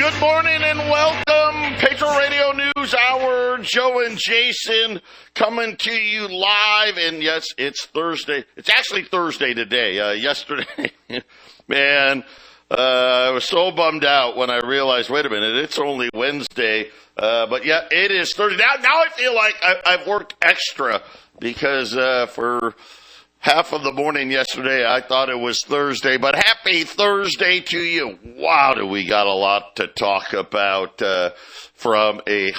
Good morning and welcome. Patriot Radio News Hour. Joe and Jason coming to you live. And yes, it's Thursday. It's actually Thursday today. Yesterday, man, I was so bummed out when I realized, wait a minute, it's only Wednesday. But yeah, it is Thursday. Now I feel like I've worked extra because for half of the morning yesterday, I thought it was Thursday, but happy Thursday to you. Wow, do we got a lot to talk about from maybe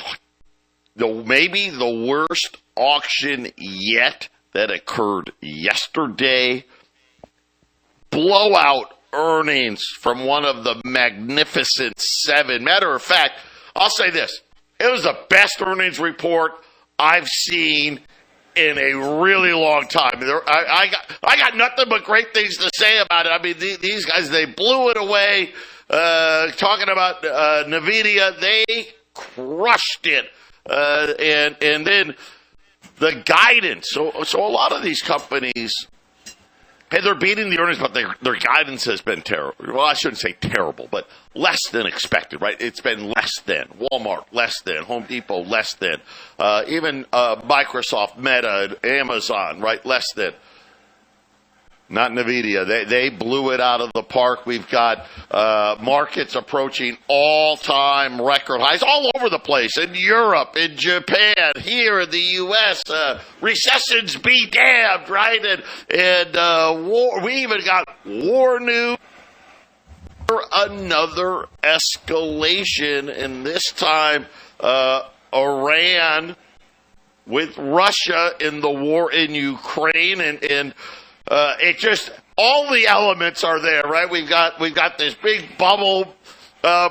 the worst auction yet that occurred yesterday. Blowout earnings from one of the Magnificent Seven. Matter of fact, I'll say this. It was the best earnings report I've seen in a really long time. I got nothing but great things to say about it. I mean, these guys, they blew it away. Talking about NVIDIA, they crushed it. And then the guidance. So a lot of these companies, hey, they're beating the earnings, but their guidance has been terrible. Well, I shouldn't say terrible, but less than expected, right? It's been less than. Walmart, less than. Home Depot, less than. Even Microsoft, Meta, Amazon, right? Less than. Not NVIDIA. They blew it out of the park. We've got markets approaching all-time record highs all over the place. In Europe, in Japan, here in the U.S., recessions be damned, right? And war. We even got war news. Another escalation, and this time Iran with Russia in the war in Ukraine, and it just, all the elements are there, right? We've got this big bubble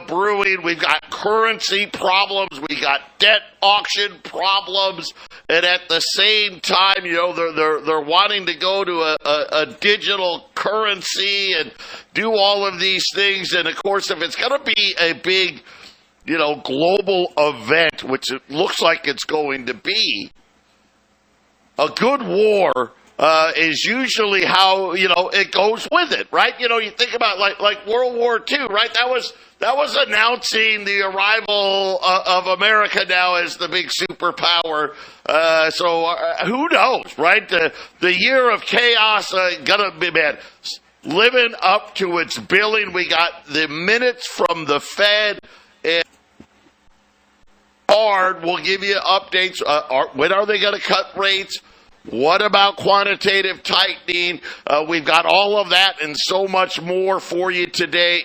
brewing. We've got currency problems. We got debt auction problems, and at the same time, you know, they're wanting to go to a digital currency and do all of these things. And of course, if it's going to be a big, you know, global event, which it looks like it's going to be, a good war is usually how, you know, it goes with it, right? You know, you think about like World War II, right? That was announcing the arrival of America now as the big superpower. So who knows, right? The year of chaos gonna be bad. Living up to its billing. We got the minutes from the Fed, and we'll give you updates. When are they going to cut rates? What about quantitative tightening? We've got all of that and so much more for you today.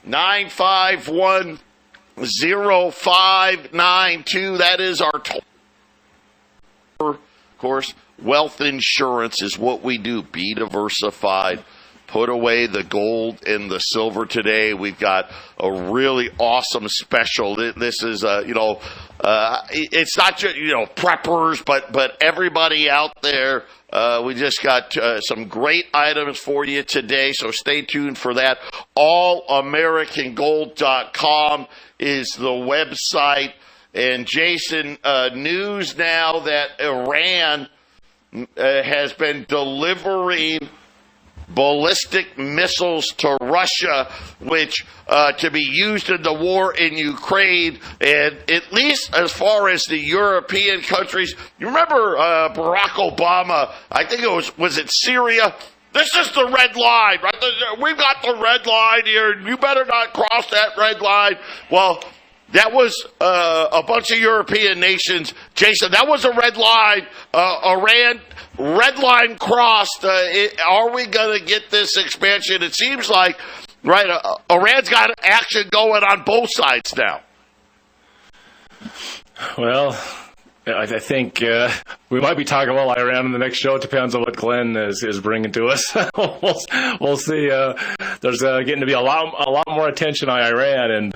800-951-0592. That is our toll. Of course, wealth insurance is what we do. Be diversified. Put away the gold and the silver today. We've got a really awesome special. This is, it's not just, preppers, but everybody out there. We just got some great items for you today, so stay tuned for that. allamericangold.com is the website. And Jason, news now that Iran has been delivering ballistic missiles to Russia, which to be used in the war in Ukraine. And at least as far as the European countries, you remember Barack Obama, I think it was it Syria? This is the red line, right? We've got the red line here. You better not cross that red line. Well, that was a bunch of European nations. Jason, that was a red line. Iran, red line crossed. Are we going to get this expansion? It seems like, right, Iran's got action going on both sides now. Well, I think we might be talking about Iran in the next show. It depends on what Glenn is bringing to us. We'll see. There's getting to be a lot more attention on Iran,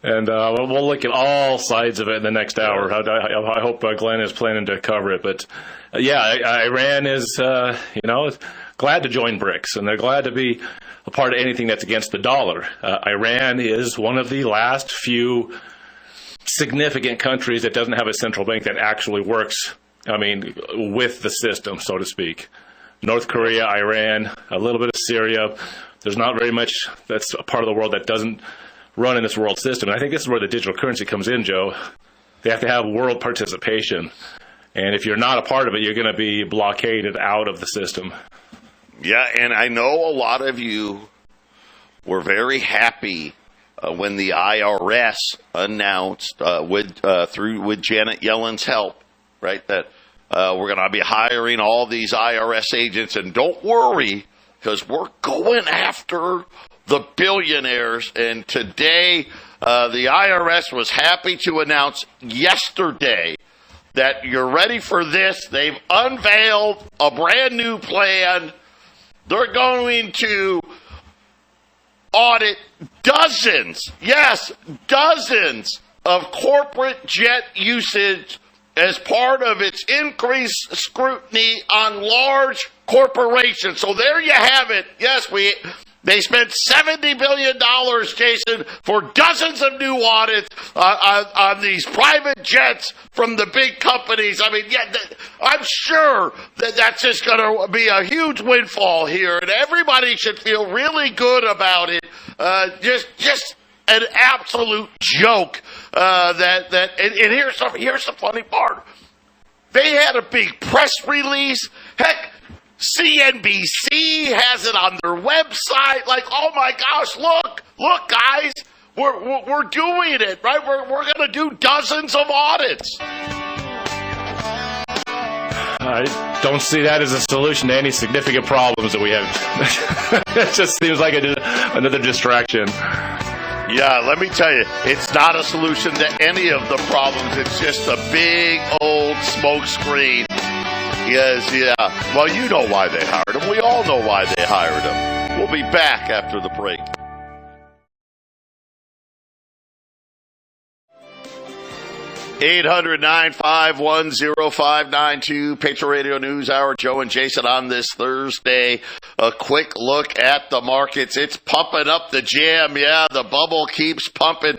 and we'll look at all sides of it in the next hour. I hope Glenn is planning to cover it. But Iran is glad to join BRICS, and they're glad to be a part of anything that's against the dollar. Iran is one of the last few significant countries that doesn't have a central bank that actually works, with the system, so to speak. North Korea, Iran, a little bit of Syria. There's not very much that's a part of the world that doesn't running this world system. And I think this is where the digital currency comes in, Joe. They have to have world participation. And if you're not a part of it, you're going to be blockaded out of the system. Yeah, and I know a lot of you were very happy when the IRS announced with Janet Yellen's help, right, that we're going to be hiring all these IRS agents. And don't worry, because we're going after the billionaires. And today, the IRS was happy to announce yesterday that you're ready for this. They've unveiled a brand new plan. They're going to audit dozens of corporate jet usage as part of its increased scrutiny on large corporations. So there you have it. Yes, they spent $70 billion, Jason, for dozens of new audits on these private jets from the big companies. I mean, yeah, I'm sure that's just going to be a huge windfall here, and everybody should feel really good about it. Just an absolute joke. And here's the funny part. They had a big press release. Heck, CNBC has it on their website. Like, oh my gosh, look, guys, we're doing it, right? We're going to do dozens of audits. I don't see that as a solution to any significant problems that we have. It just seems like another distraction. Yeah, let me tell you, it's not a solution to any of the problems. It's just a big old smoke screen. Yes, yeah. Well, you know why they hired him. We all know why they hired him. We'll be back after the break. (800-951-0592) Patriot Radio News Hour. Joe and Jason on this Thursday. A quick look at the markets. It's pumping up the jam. Yeah, the bubble keeps pumping.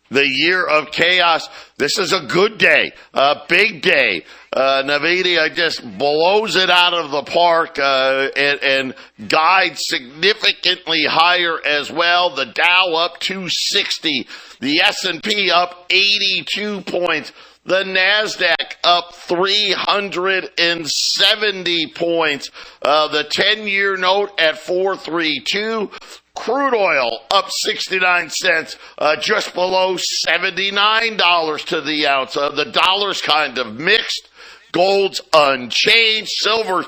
The year of chaos. This is a good day, a big day. Nvidia just blows it out of the park and guides significantly higher as well. The Dow up 260, the S&P up 82 points, the NASDAQ up 370 points, the 10-year note at 432. Crude oil up 69 cents, just below $79 to the ounce. The dollar's kind of mixed. Gold's unchanged. Silver's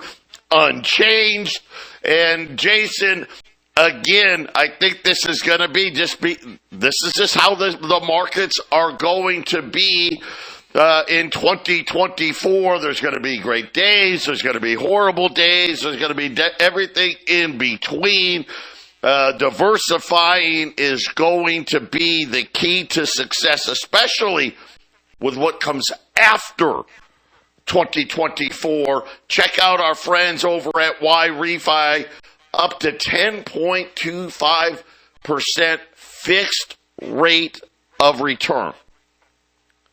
unchanged. And Jason, again, I think this is going to be this is just how the markets are going to be in 2024. There's going to be great days. There's going to be horrible days. There's going to be everything in between. Diversifying is going to be the key to success, especially with what comes after 2024. Check out our friends over at YRefi, up to 10.25% fixed rate of return.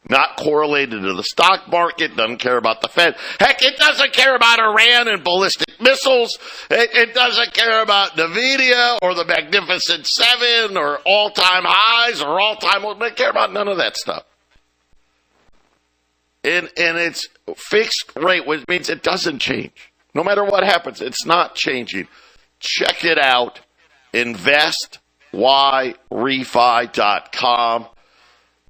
Not correlated to the stock market, doesn't care about the Fed. Heck, it doesn't care about Iran and ballistic missiles. It doesn't care about NVIDIA or the Magnificent Seven or all-time highs or all-time lows. It doesn't care about none of that stuff. And it's fixed rate, which means it doesn't change. No matter what happens, it's not changing. Check it out. InvestYRefi.com.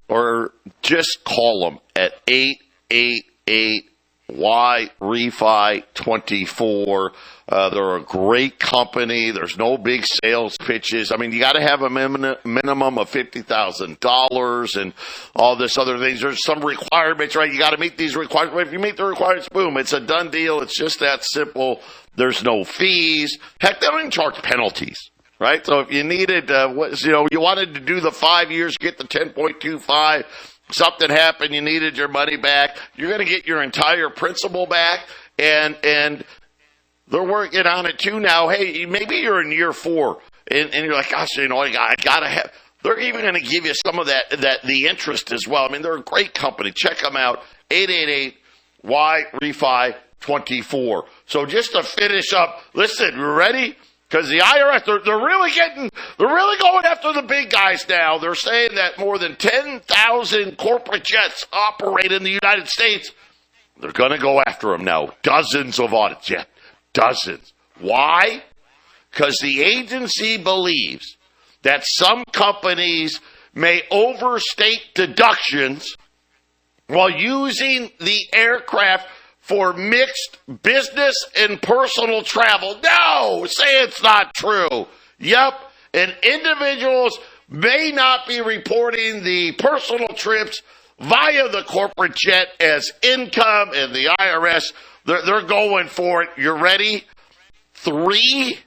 Or just call them at 888-YRefi24. They're a great company. There's no big sales pitches. I mean, you got to have a minimum of $50,000 and all this other things. There's some requirements, right? You got to meet these requirements. If you meet the requirements, boom, it's a done deal. It's just that simple. There's no fees. Heck, they don't even charge penalties. Right? So if you needed, you wanted to do the 5 years, get the 10.25, something happened, you needed your money back, you're going to get your entire principal back, and they're working on it too now. Hey, maybe you're in year 4, and you're like, gosh, I got to have, they're even going to give you some of the interest as well. I mean, they're a great company. Check them out, 888-YRefi24. So just to finish up, listen, you ready? Because the IRS, they're really going after the big guys now. They're saying that more than 10,000 corporate jets operate in the United States. They're going to go after them now. Dozens of audits. Yeah, dozens. Why? Because the agency believes that some companies may overstate deductions while using the aircraft for mixed business and personal travel. No, say it's not true. Yep, and individuals may not be reporting the personal trips via the corporate jet as income, and the IRS, they're going for it. You ready? 3,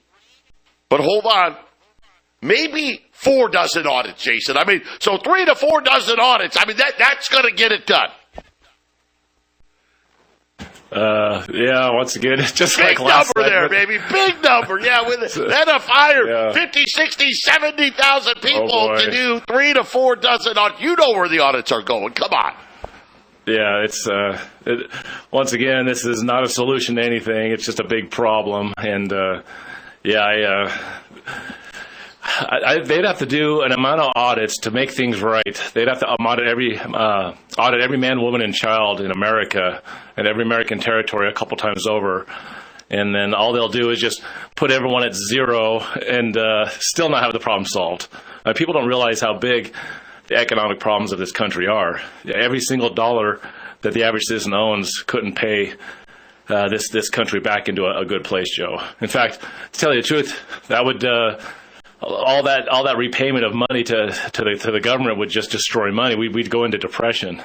but hold on, maybe 4 dozen audits, Jason. I mean, so 3 to 4 dozen audits. I mean, that's going to get it done. Yeah, once again, it's just big like last number there, segment. baby. Big number. Yeah, with that have hired 50, 60, 70,000 people to do 3 to 4 dozen audits. You know where the audits are going. Come on. Yeah, once again, this is not a solution to anything. It's just a big problem. And, they'd have to do an amount of audits to make things right. They'd have to audit every man, woman, and child in America and every American territory a couple times over. And then all they'll do is just put everyone at 0 and still not have the problem solved. People don't realize how big the economic problems of this country are. Every single dollar that the average citizen owns couldn't pay this country back into a good place, Joe. In fact, to tell you the truth, that would all that repayment of money to the government would just destroy money. We'd go into depression.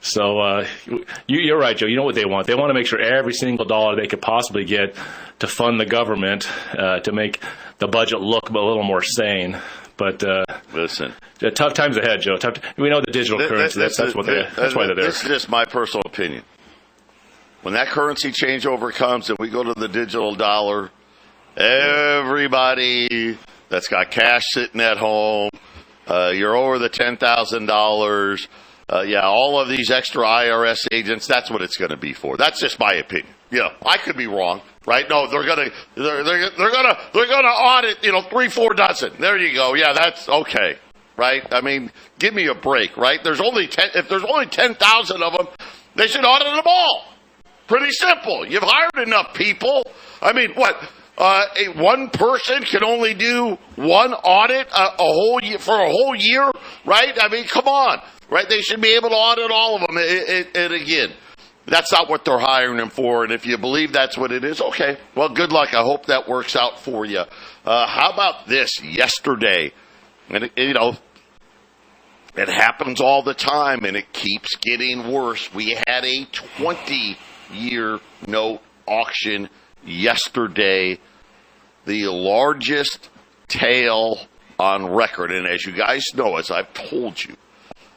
So you're right, Joe. You know what they want. They want to make sure every single dollar they could possibly get to fund the government to make the budget look a little more sane. But listen, tough times ahead, Joe. We know the digital currency. That's why they're there. This is just my personal opinion. When that currency changeover comes and we go to the digital dollar, everybody that's got cash sitting at home, you're over the $10,000. All of these extra IRS agents, that's what it's going to be for. That's just my opinion. I could be wrong, right? No, they're gonna audit, 3, 4 dozen. There you go. Yeah, that's okay, right? I mean, give me a break, right? If there's only 10,000 of them, they should audit them all. Pretty simple. You've hired enough people. I mean, what? One person can only do one audit a whole year, for a whole year, right? I mean, come on, right? They should be able to audit all of them. And again, that's not what they're hiring them for. And if you believe that's what it is, okay. Well, good luck. I hope that works out for you. How about this? Yesterday, and it happens all the time, and it keeps getting worse. We had a 20-year note auction yesterday, the largest tail on record. And as you guys know, as I've told you,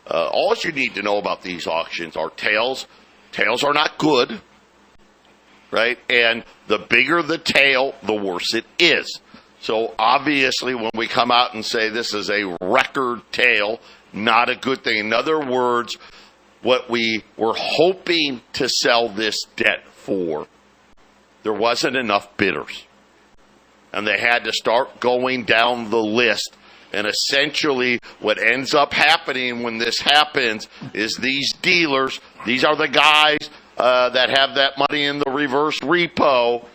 all you need to know about these auctions are tails. Tails are not good, right? And the bigger the tail, the worse it is. So obviously when we come out and say this is a record tail, not a good thing. In other words, what we were hoping to sell this debt for, there wasn't enough bidders. And they had to start going down the list. And essentially what ends up happening when this happens is these dealers, these are the guys that have that money in the reverse repo,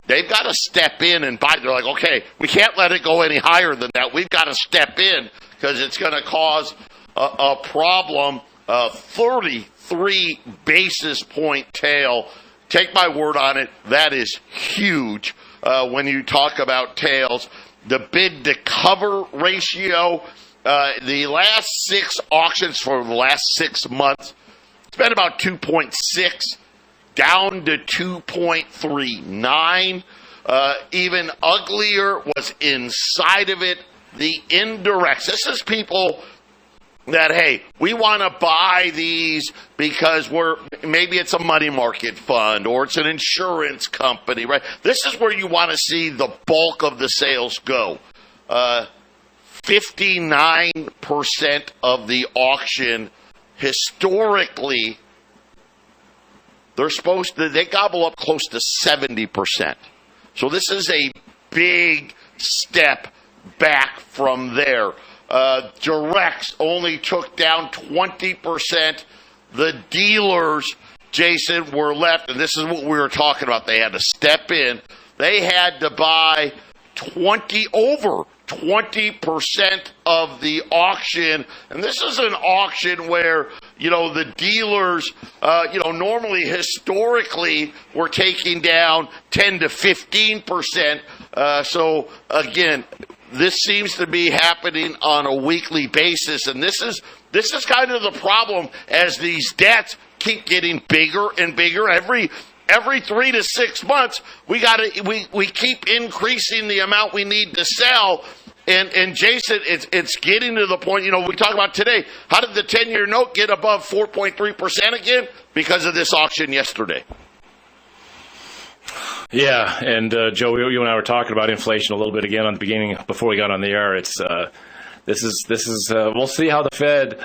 they've got to step in and buy. They're like, okay, we can't let it go any higher than that. We've got to step in because it's going to cause a problem. 33 basis point tail. Take my word on it. That is huge when you talk about tails. The bid to cover ratio, the last 6 auctions for the last 6 months, it's been about 2.6 down to 2.39. Even uglier was inside of it, the indirects. This is people that, hey, we want to buy these because maybe it's a money market fund or it's an insurance company, right? This is where you want to see the bulk of the sales go. 59% of the auction historically, they gobble up close to 70%. So this is a big step back from there. Directs only took down 20%. The dealers, Jason, were left, and this is what we were talking about. They had to step in. They had to buy over 20% of the auction. And this is an auction where, the dealers, normally historically were taking down 10 to 15%. So again, this seems to be happening on a weekly basis. And this is kind of the problem as these debts keep getting bigger and bigger. Every 3 to 6 months, we keep increasing the amount we need to sell. And Jason, it's getting to the point, we talk about today. How did the 10-year note get above 4.3% again? Because of this auction yesterday. Yeah, and Joe, you and I were talking about inflation a little bit again on the beginning before we got on the air. This is we'll see how the Fed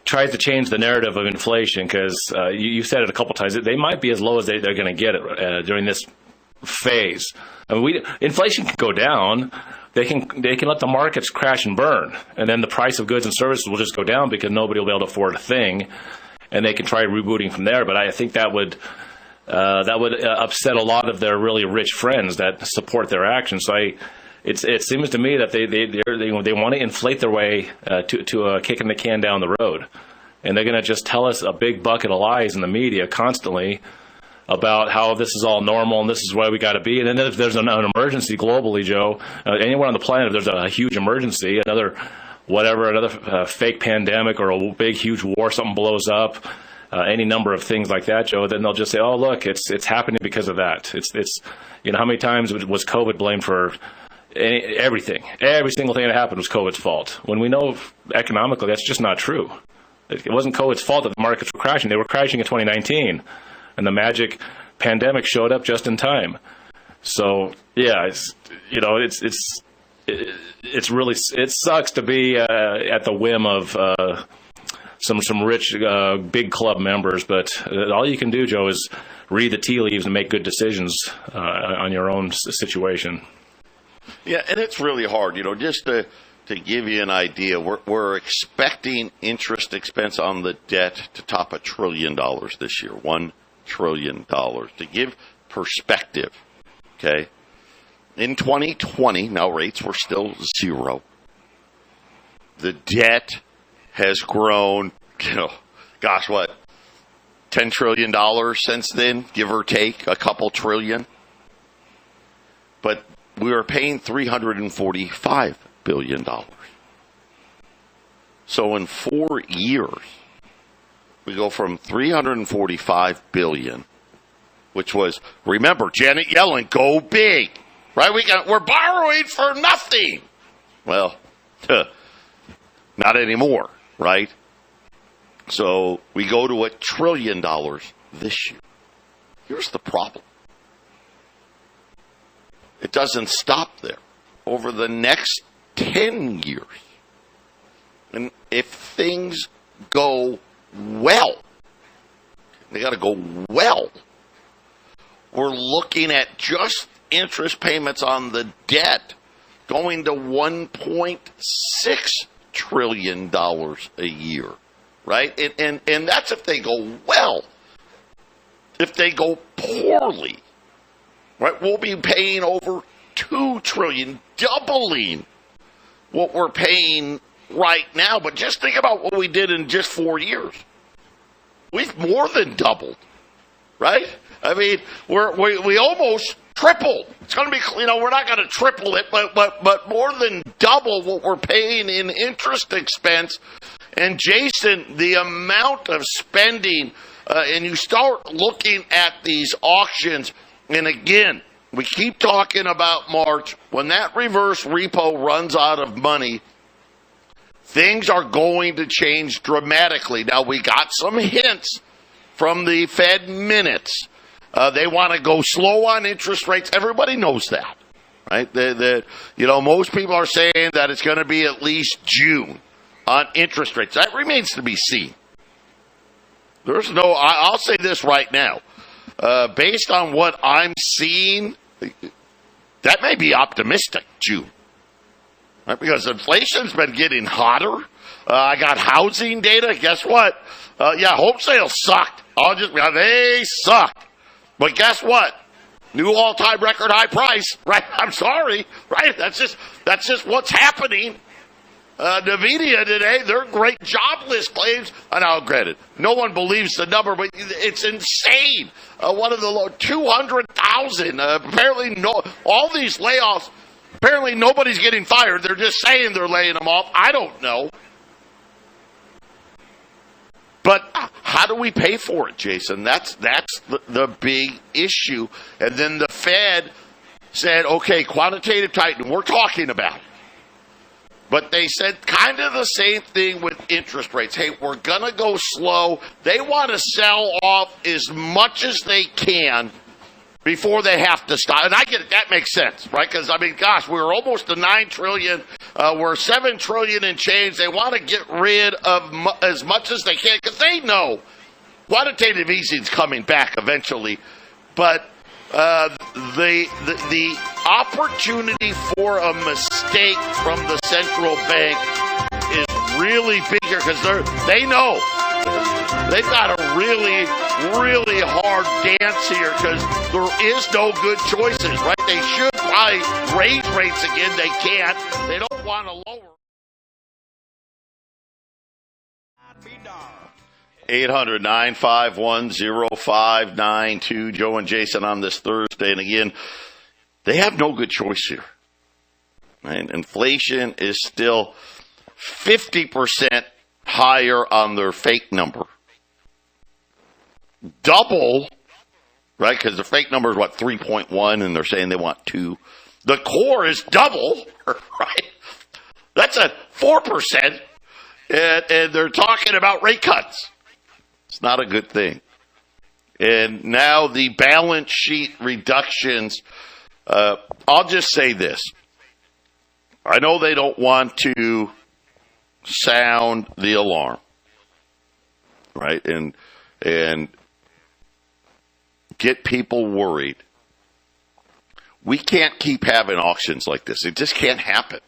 tries to change the narrative of inflation, because you said it a couple times. They might be as low as they're going to get it during this phase. I mean, inflation can go down. They can let the markets crash and burn, and then the price of goods and services will just go down because nobody will be able to afford a thing, and they can try rebooting from there. But I think that would upset a lot of their really rich friends that support their actions. So it seems to me that they want to inflate their way to kicking the can down the road, and they're going to just tell us a big bucket of lies in the media constantly about how this is all normal and this is where we got to be. And then if there's an emergency globally, Joe, anywhere on the planet, if there's a huge emergency, another fake pandemic or a big huge war, something blows up. Any number of things like that, Joe, then they'll just say, "Oh, look, it's happening because of that." It's how many times was COVID blamed for everything? Every single thing that happened was COVID's fault. When we know economically that's just not true. It wasn't COVID's fault that the markets were crashing. They were crashing in 2019, and the magic pandemic showed up just in time. So yeah, it sucks to be at the whim of some rich big club members, but all you can do, Joe, is read the tea leaves and make good decisions on your own situation. Yeah, and it's really hard, just to give you an idea. We're expecting interest expense on the debt to top $1 trillion this year, $1 trillion. To give perspective, okay, in 2020, now rates were still zero. The debt has grown, $10 trillion since then, give or take a couple trillion. But we were paying $345 billion. So in 4 years, we go from $345 billion, which was, remember, Janet Yellen, go big, right? We're borrowing for nothing. Well, not anymore. Right? So we go to $1 trillion this year. Here's the problem. It doesn't stop there. Over the next 10 years, and if things go well, they got to go well, we're looking at just interest payments on the debt going to $1.6 trillion a year, right? And that's if they go well. If they go poorly, right, we'll be paying over $2 trillion, doubling what we're paying right now. But just think about what we did in just 4 years. We've more than doubled, right? I mean, we almost triple. It's going to be, we're not going to triple it, but more than double what we're paying in interest expense. And Jason, the amount of spending, and you start looking at these auctions, and again, we keep talking about March. When that reverse repo runs out of money, things are going to change dramatically. Now, we got some hints from the Fed minutes. They want to go slow on interest rates. Everybody knows that, right? Most people are saying that it's going to be at least June on interest rates. That remains to be seen. I'll say this right now. Based on what I'm seeing, That may be optimistic, June. Right? Because inflation's been getting hotter. I got housing data. Guess what? Home sales sucked. They sucked. But guess what? New all-time record high price. Right? I'm sorry. Right? That's just what's happening. The media today, their great jobless claims. Now, granted, no one believes the number, but it's insane. One of the low 200,000. Apparently, all these layoffs. Apparently, nobody's getting fired. They're just saying they're laying them off. I don't know. But how do we pay for it, Jason? That's the big issue. And then the Fed said, okay, quantitative tightening, we're talking about it. But they said kind of the same thing with interest rates. Hey, we're going to go slow. They want to sell off as much as they can before they have to stop. And I get it. That makes sense, right? Because, we're almost to $9 trillion. We're $7 trillion in change. They want to get rid of as much as they can because they know quantitative easing is coming back eventually. But the opportunity for a mistake from the central bank is really big here because they know they've got a really, really hard dance here because there is no good choices, right? They should probably raise rates again. They can't. They don't want to lower. 800-951-0592. Joe and Jason on this Thursday. And again, they have no good choice here. Right? Inflation is still 50% higher on their fake number. Double, right? Because the fake number is 3.1 and they're saying they want 2. The core is double, right? That's a 4%. And they're talking about rate cuts. It's not a good thing. And now the balance sheet reductions, I'll just say this. I know they don't want to sound the alarm, right? And get people worried. We can't keep having auctions like this. It just can't happen.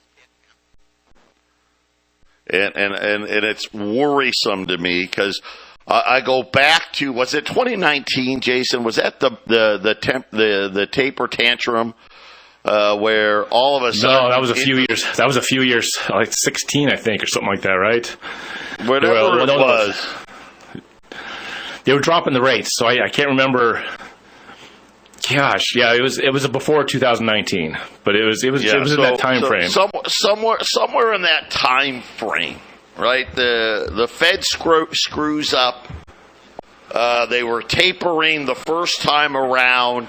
And it's worrisome to me because I go back to, was it 2019, Jason? Was that the taper tantrum where all of a sudden? No, that was a few years. That was a few years, like 16, I think, or something like that, right? Whatever it was. They were dropping the rates, so I can't remember. Gosh, yeah, it was before 2019, but it was in that time frame. Somewhere in that time frame, right? The Fed screws up. They were tapering the first time around,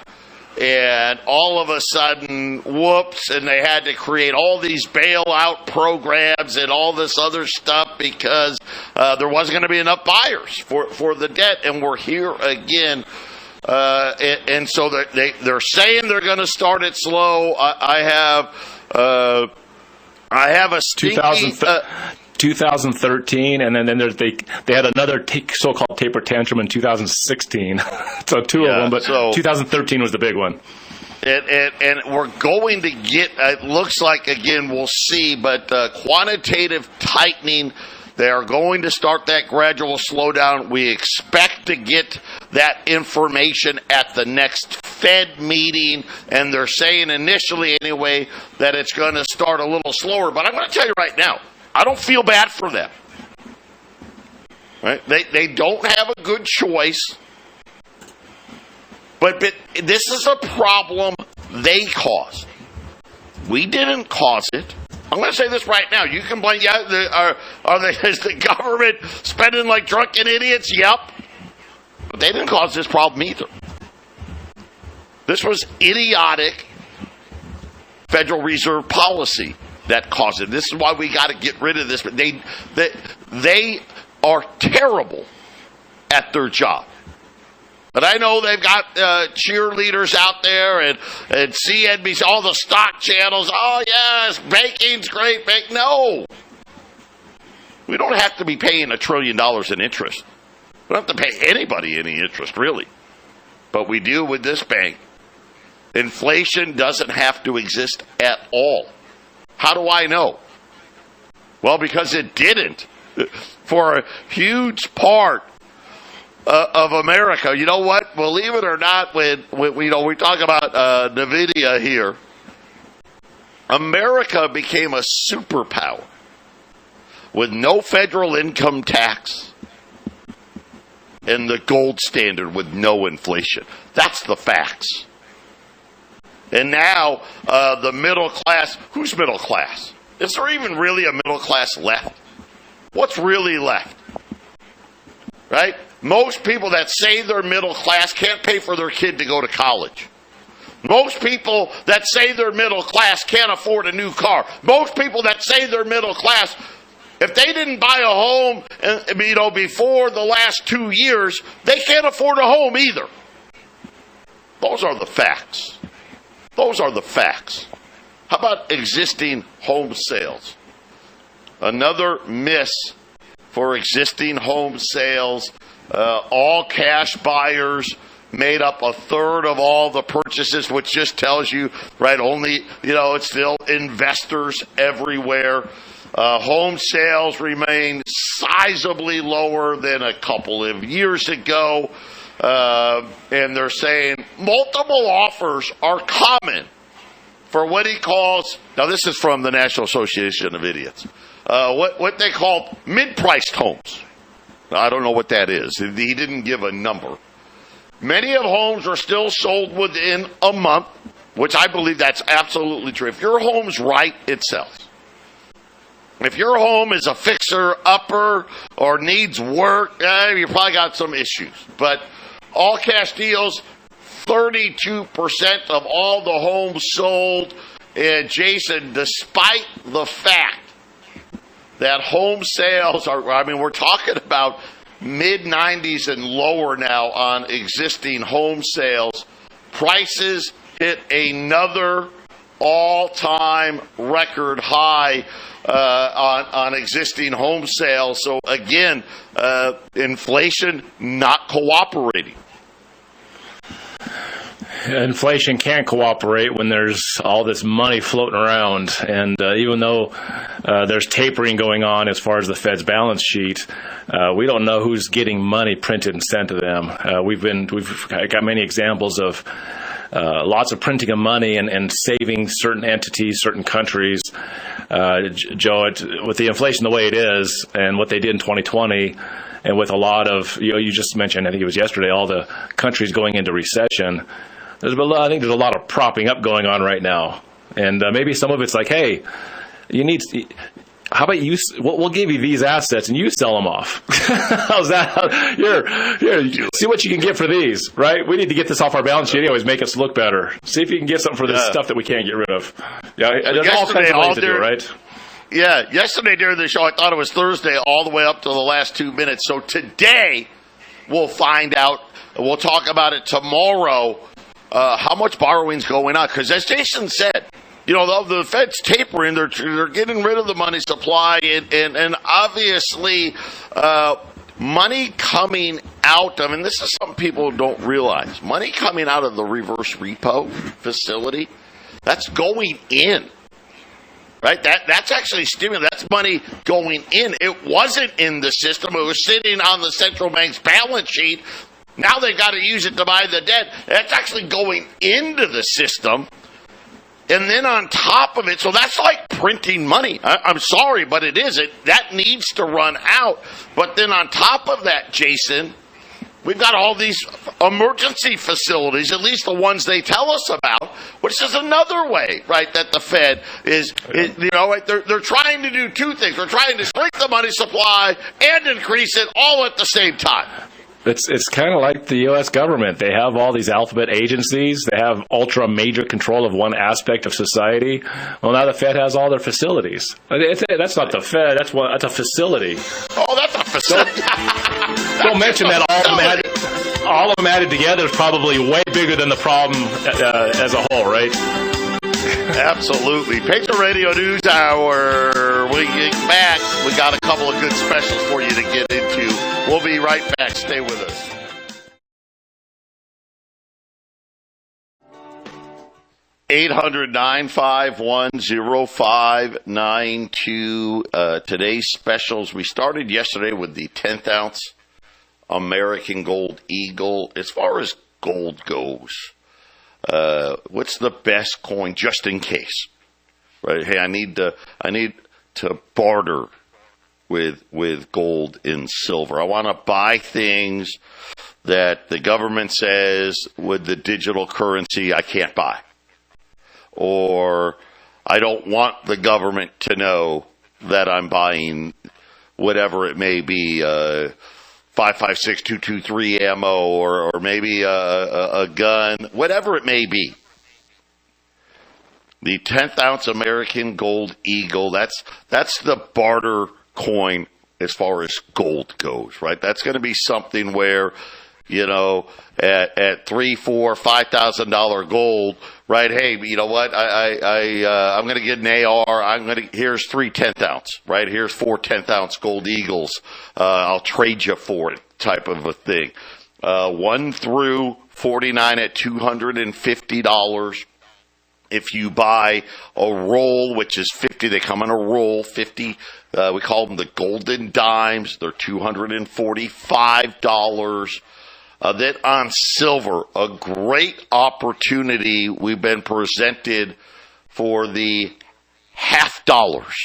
and all of a sudden, whoops! And they had to create all these bailout programs and all this other stuff because there wasn't going to be enough buyers for the debt, and we're here again. And so they're saying they're going to start it slow. I have a stinky, 2013, and then they had another so-called taper tantrum in 2016. So two of them, but 2013 was the big one. And we're going to get, it looks like, again, we'll see, but quantitative tightening, they are going to start that gradual slowdown. We expect to get that information at the next Fed meeting, and they're saying initially anyway that it's going to start a little slower. But I'm going to tell you right now, I don't feel bad for them. Right? They don't have a good choice. But this is a problem they caused. We didn't cause it. I'm going to say this right now. You can blame, is the government spending like drunken idiots? Yep. But they didn't cause this problem either. This was idiotic Federal Reserve policy that caused it. This is why we got to get rid of this. But they are terrible at their job. But I know they've got cheerleaders out there and CNBC, all the stock channels. Oh, yes, banking's great. No. We don't have to be paying $1 trillion in interest. We don't have to pay anybody any interest, really. But we do with this bank. Inflation doesn't have to exist at all. How do I know? Well, because it didn't for a huge part of America. You know what? Believe it or not, when we talk about NVIDIA here, America became a superpower with no federal income tax and the gold standard with no inflation. That's the facts. And now the middle class, who's middle class? Is there even really a middle class left? What's really left? Right? Most people that say they're middle class can't pay for their kid to go to college. Most people that say they're middle class can't afford a new car. Most people that say they're middle class, if they didn't buy a home, before the last 2 years, they can't afford a home either. Those are the facts. Those are the facts. How about existing home sales? Another miss for existing home sales. All cash buyers made up a third of all the purchases, which just tells you, right, it's still investors everywhere. Home sales remain sizably lower than a couple of years ago. And they're saying multiple offers are common for what he calls, now this is from the National Association of Idiots, what they call mid-priced homes. I don't know what that is. He didn't give a number. Many of homes are still sold within a month, which I believe that's absolutely true. If your home's right, it sells. If your home is a fixer-upper or needs work, you probably got some issues. But all cash deals, 32% of all the homes sold. And Jason, despite the fact that home sales are, we're talking about mid-90s and lower now on existing home sales, prices hit another all-time record high on existing home sales. So again, inflation not cooperating. Inflation can't cooperate when there's all this money floating around, and even though there's tapering going on as far as the Fed's balance sheet, we don't know who's getting money printed and sent to them. We've got many examples of lots of printing of money and saving certain entities, certain countries. Joe, with the inflation the way it is and what they did in 2020, and with a lot of, you just mentioned, I think it was yesterday, all the countries going into recession, I think there's a lot of propping up going on right now. And maybe some of it's like, hey, how about we'll give you these assets and you sell them off. How's that? Here, see what you can get for these, right? We need to get this off our balance sheet anyways, make us look better. See if you can get something for this stuff that we can't get rid of. Yeah, there's all kinds of ways to do it, right? Yeah, yesterday during the show, I thought it was Thursday all the way up to the last 2 minutes. So today, we'll find out, we'll talk about it tomorrow, how much borrowing's going on. Because as Jason said, the Fed's tapering, they're getting rid of the money supply, and obviously money coming out. This is something people don't realize. Money coming out of the reverse repo facility, that's going in. Right? That's actually stimulus. That's money going in. It wasn't in the system. It was sitting on the central bank's balance sheet. Now they've got to use it to buy the debt. That's actually going into the system. And then on top of it, so that's like printing money. I'm sorry, but it isn't. That needs to run out. But then on top of that, Jason, we've got all these emergency facilities, at least the ones they tell us about, which is another way, right, that the Fed is they're trying to do two things. They're trying to shrink the money supply and increase it all at the same time. It's kind of like the U.S. government. They have all these alphabet agencies. They have ultra major control of one aspect of society. Well, now the Fed has all their facilities. That's not the Fed. That's a facility. Oh, that's a facility. Don't mention that all of them added together is probably way bigger than the problem as a whole, right? Absolutely. Patriot Radio News Hour. When we get back, we got a couple of good specials for you to get into. We'll be right back. Stay with us. 800-951-0592. Today's specials. We started yesterday with the 10th ounce American Gold Eagle. As far as gold goes, what's the best coin just in case? Right? Hey, I need to barter with gold and silver. I want to buy things that the government says with the digital currency I can't buy. Or I don't want the government to know that I'm buying whatever it may be, 5.56 ammo, or maybe a gun, whatever it may be. The 10th ounce American Gold Eagle, that's the barter coin as far as gold goes, right? That's going to be something where, you know, at $3,000, $4,000, $5,000 gold, right? Hey, you know what? I'm going to get an AR. Here's 3 10th ounce, right? Here's 4 10th ounce Gold Eagles. I'll trade you for it, type of a thing. 1 through 49 at $250. If you buy a roll, which is 50, they come in a roll, 50. We call them the golden dimes. They're $245. Then on silver, a great opportunity. We've been presented for the half dollars.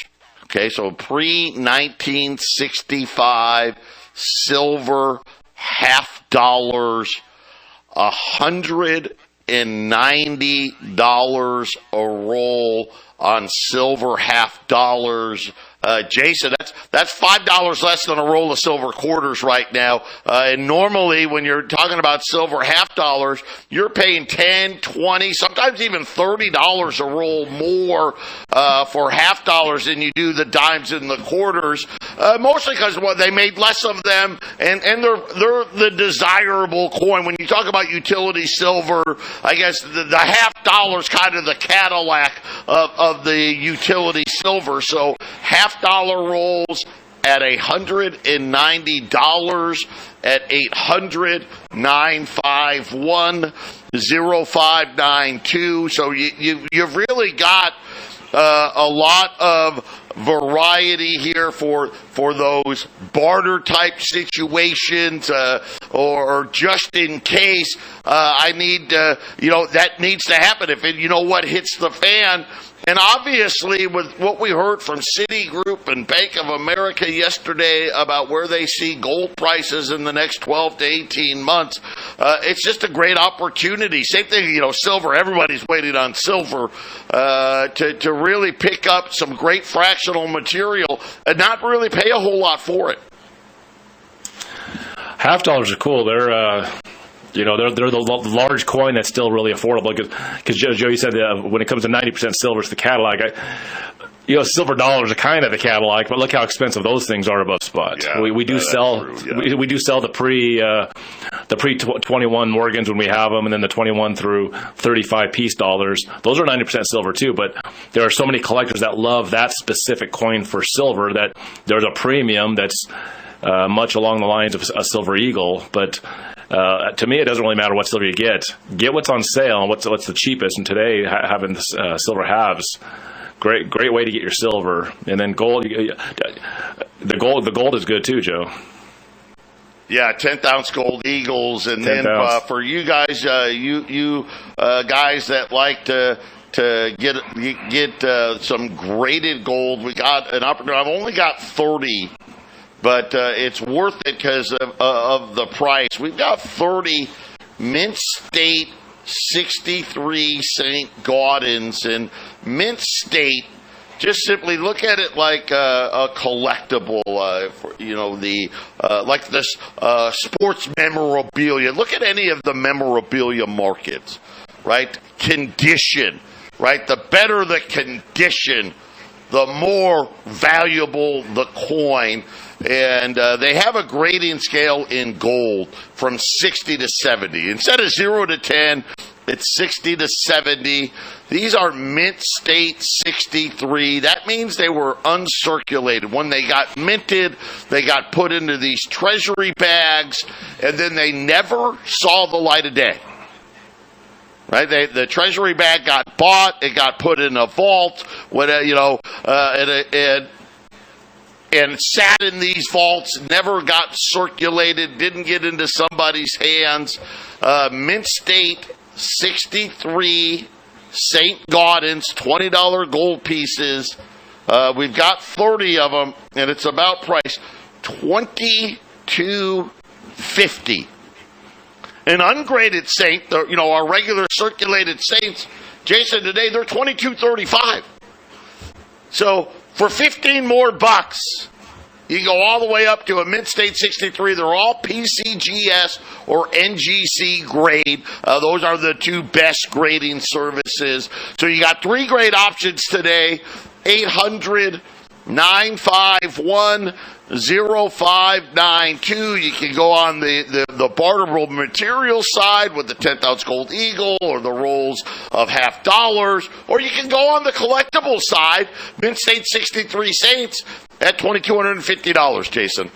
Okay, so pre-1965 silver half dollars, $190 a roll on silver half dollars. Jason, that's $5 less than a roll of silver quarters right now. And normally when you're talking about silver half dollars, you're paying $10, $20, sometimes even $30 a roll more for half dollars than you do the dimes and the quarters. Mostly because they made less of them, and they're the desirable coin. When you talk about utility silver, I guess the half dollar's kind of the Cadillac of the utility silver. So half dollar rolls at $190 at 800-951-0592. So you've really got a lot of variety here for those barter type situations, or just in case I need that needs to happen if it, what hits the fan. And obviously, with what we heard from Citigroup and Bank of America yesterday about where they see gold prices in the next 12 to 18 months, it's just a great opportunity. Same thing, silver. Everybody's waiting on silver to really pick up some great fractional material and not really pay a whole lot for it. Half dollars are cool. They're they're the large coin that's still really affordable, because Joe, you said when it comes to 90% silver, it's the Cadillac. Silver dollars are kind of the Cadillac, but look how expensive those things are above spot. Yeah, we do sell we do sell the pre 21 Morgans when we have them, and then the 21 through 35 piece dollars. Those are 90% silver too. But there are so many collectors that love that specific coin for silver that there's a premium that's much along the lines of a Silver Eagle, but. To me, it doesn't really matter what silver you get. Get what's on sale and what's the cheapest. And today, having silver halves, great way to get your silver. And then gold, the gold is good too, Joe. Yeah, 10th ounce Gold Eagles, and then for you guys, you guys that like to get some graded gold, we got an opportunity. I've only got 30. But it's worth it because of the price. We've got 30 Mint State 63 St. Gaudens. And Mint State, just simply look at it like a collectible, like this sports memorabilia. Look at any of the memorabilia markets, right? Condition, right? The better the condition, the more valuable the coin. And they have a grading scale in gold from 60 to 70. Instead of 0 to 10, it's 60 to 70. These are Mint State 63. That means they were uncirculated. When they got minted, they got put into these Treasury bags, and then they never saw the light of day. right? The Treasury bag got bought. It got put in a vault, and sat in these vaults, never got circulated, didn't get into somebody's hands. Mint State 63 St. Gaudens $20 gold pieces. We've got 30 of them, and it's about price $22.50. An ungraded Saint, our regular circulated Saints, Jason, today they're $22.35. So for 15 more bucks, you can go all the way up to a Mint State 63. They're all PCGS or NGC grade. Those are the two best grading services. So you got three grade options today. 800-951-0592. You can go on the barterable material side with the 10th ounce gold eagle or the rolls of $50, or you can go on the collectible side, Mint State 63 Saints at $2,250, Jason.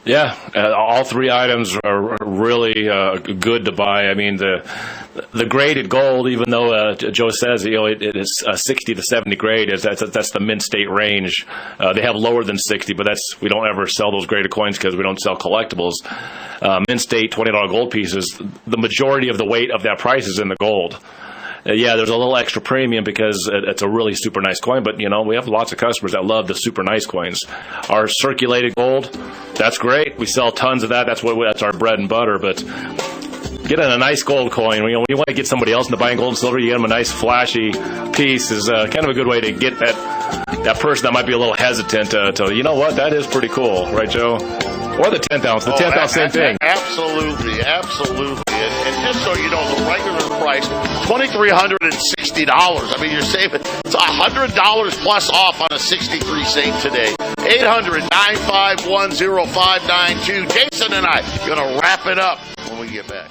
Yeah, all three items are really good to buy. I mean, the graded gold, even though Joe says it is 60 to 70 grade, that's the Mint State range. They have lower than 60, but we don't ever sell those graded coins because we don't sell collectibles. Mint State $20 gold pieces, the majority of the weight of that price is in the gold. Yeah, there's a little extra premium because it's a really super nice coin, but, we have lots of customers that love the super nice coins. Our circulated gold, that's great. We sell tons of that. That's our bread and butter, but getting a nice gold coin, when you want to get somebody else into buying gold and silver, you get them a nice flashy piece is kind of a good way to get that person that might be a little hesitant to, you know what, that is pretty cool, right, Joe? Or the 10th ounce. The 10th ounce, same thing. Absolutely. And just so you know, the regular price, $2,360. I mean, you're saving, it's $100 plus off on a 63 Saint today. 800-951-0592. Jason and I are going to wrap it up when we get back.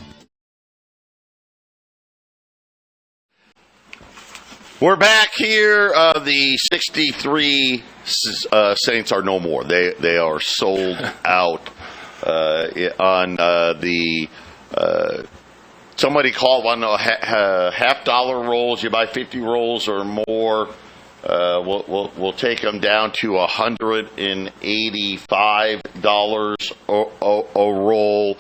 We're back here. The 63 Saints are no more. They are sold out on the. Somebody called one $50 rolls. You buy 50 rolls or more. We'll take them down to $185 a roll.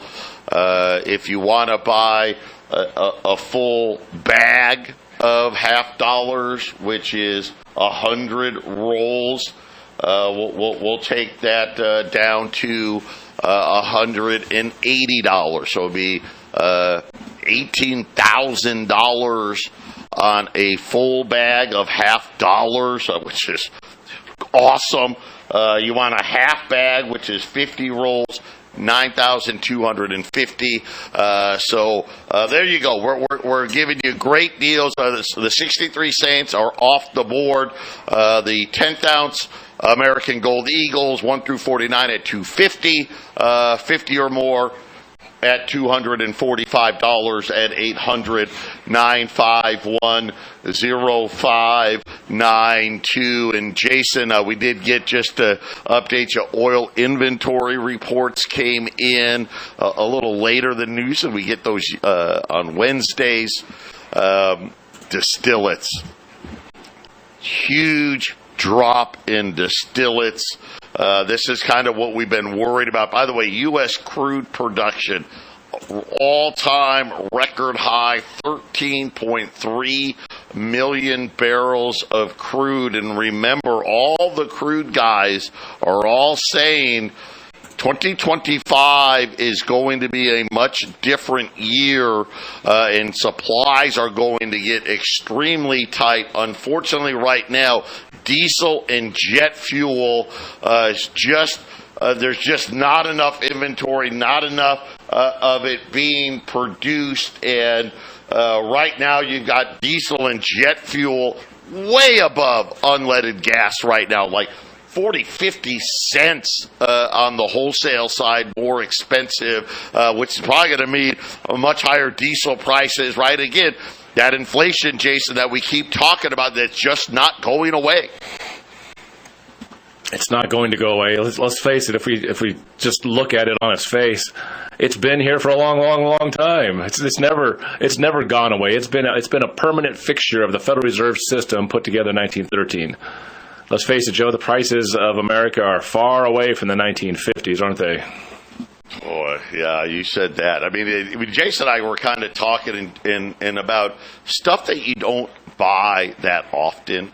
If you want to buy a full bag of $50, which is 100 rolls, we'll take that down to $180. So it'll be $18,000 on a full bag of $50, which is awesome. You want a half bag, which is 50 rolls, $9,250. So there you go. We're giving you great deals. The 63 Saints are off the board. The 10th ounce American Gold Eagles 1 through 49 at $250, 50 or more at $245 at 800-951-0592. And Jason, we did get, just to update you, oil inventory reports came in a little later than news, and we get those on Wednesdays. Distillates, huge drop in distillates. This is kind of what we've been worried about. By the way, U.S. crude production, all-time record high, 13.3 million barrels of crude. And remember, all the crude guys are all saying 2025 is going to be a much different year, and supplies are going to get extremely tight. Unfortunately, right now, diesel and jet fuel is just there's just not enough inventory, not enough of it being produced, and right now you've got diesel and jet fuel way above unleaded gas right now, like 40-50 cents on the wholesale side more expensive, which is probably going to mean much higher diesel prices, right? Again, that inflation, Jason, that we keep talking about, that's just not going away. It's not going to go away. Let's face it. If we just look at it on its face, it's been here for a long time. It's never gone away. It's been a permanent fixture of the Federal Reserve System put together in 1913. Let's face it, Joe. The prices of America are far away from the 1950s, aren't they? Boy, yeah, you said that. I mean, Jason and I were kind of talking in about stuff that you don't buy that often.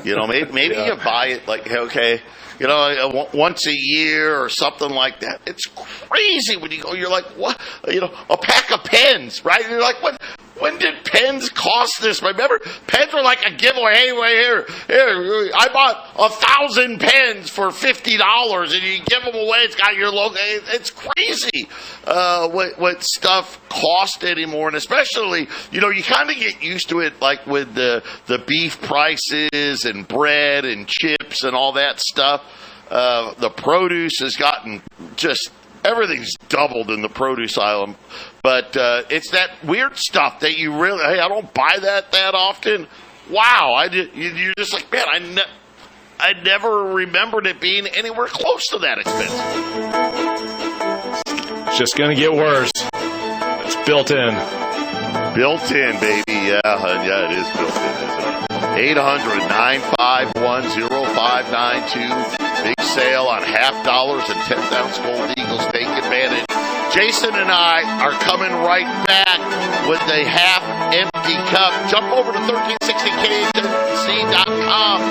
Maybe you buy it like, okay, once a year or something like that. It's crazy when you go, you're like, what? A pack of pens, right? And you're like, what? When did pens cost this? Remember, pens were like a giveaway. Anyway, here, I bought 1,000 pens for $50, and you give them away. It's got your logo. It's crazy what stuff cost anymore, and especially, you kind of get used to it, like with the beef prices and bread and chips and all that stuff. The produce has gotten just. Everything's doubled in the produce aisle, but it's that weird stuff that you really, hey, I don't buy that often. Wow, you're just like, man, I never remembered it being anywhere close to that expensive. It's just going to get worse. It's built in. Built in, baby. Yeah, it is built in, isn't it? 800-951-0592. Big sale on $50 and 10th-ounce gold eagles. Take advantage. Jason and I are coming right back with the half-empty cup. Jump over to 1360kc.com